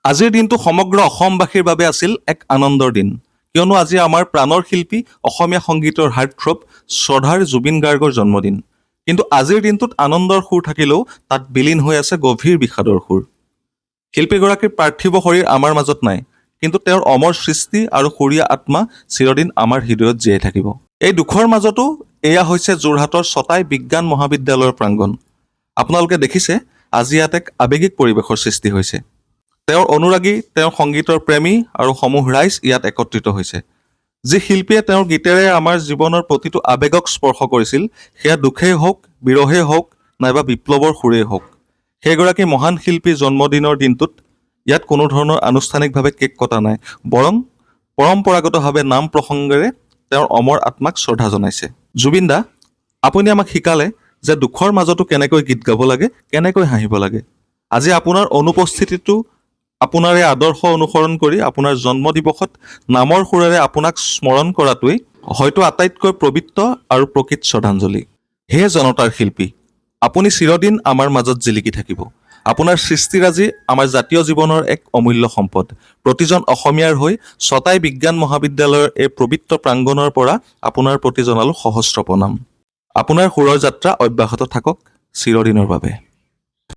আজিৰ দিনটো সমগ্ৰ অসমবাসীৰ বাবে আছিল এক আনন্দৰ দিন, কিয়নো আজি আমাৰ প্ৰাণৰ শিল্পী অসমীয়া সংগীতৰ হাৰ্টথ্ৰব শ্ৰদ্ধাৰ জুবিন গাৰ্গৰ জন্মদিন। কিন্তু আজিৰ দিনটোত আনন্দৰ সুৰ থাকিলেও তাত বিলীন হৈ আছে গভীৰ বিষাদৰ সুৰ। শিল্পীগৰাকীৰ পাৰ্থিৱ শৰীৰ আমাৰ মাজত নাই, কিন্তু তেওঁৰ অমৰ সৃষ্টি আৰু সুৰীয়া আত্মা চিৰদিন আমাৰ হৃদয়ত জীয়াই থাকিব। এই দুখৰ মাজতো এয়া হৈছে যোৰহাটৰ ছটাই বিজ্ঞান মহাবিদ্যালয়ৰ প্ৰাংগণ। আপোনালোকে দেখিছে আজি ইয়াত এক আৱেগিক পৰিৱেশৰ সৃষ্টি হৈছে। তেওঁৰ অনুৰাগী, তেওঁৰ সংগীতৰ প্ৰেমী আৰু সমূহ ৰাইজ ইয়াত একত্ৰিত হৈছে। যি শিল্পীয়ে তেওঁৰ গীতেৰে আমাৰ জীৱনৰ প্ৰতিটো আৱেগক স্পৰ্শ কৰিছিল, সেয়া দুখেই হওক, বিৰহেই হওক, নাইবা বিপ্লৱৰ সুৰেই হওক। সেইগৰাকী মহান শিল্পীৰ জন্মদিনৰ দিনটোত ইয়াত কোনো ধৰণৰ আনুষ্ঠানিকভাৱে কেক কটা নাই, বৰং পৰম্পৰাগতভাৱে নাম প্ৰসংগেৰে তেওঁৰ অমৰ আত্মাক শ্ৰদ্ধা জনাইছে। জুবিন দা, আপুনি আমাক শিকালে যে দুখৰ মাজতো কেনেকৈ গীত গাব লাগে, কেনেকৈ হাঁহিব লাগে। আজি আপোনাৰ অনুপস্থিতিটো আপোনাৰ এই আদৰ্শ অনুসৰণ কৰি আপোনাৰ জন্মদিৱসত নামৰ সুৰেৰে আপোনাক স্মৰণ কৰাটোৱেই হয়তো আটাইতকৈ পবিত্ৰ আৰু প্ৰকৃত শ্ৰদ্ধাঞ্জলি। হে জনতাৰ শিল্পী, আপুনি চিৰদিন আমাৰ মাজত জিলিকি থাকিব। আপোনাৰ সৃষ্টিৰাজি আমাৰ জাতীয় জীৱনৰ এক অমূল্য সম্পদ। প্ৰতিজন অসমীয়াৰ হৈ ছটাই বিজ্ঞান মহাবিদ্যালয়ৰ এই পবিত্ৰ প্ৰাংগণৰ পৰা আপোনাৰ প্ৰতি জনালোঁ সহস্ৰ প্ৰণাম। আপোনাৰ সুৰৰ যাত্ৰা অব্যাহত থাকক চিৰদিনৰ বাবে।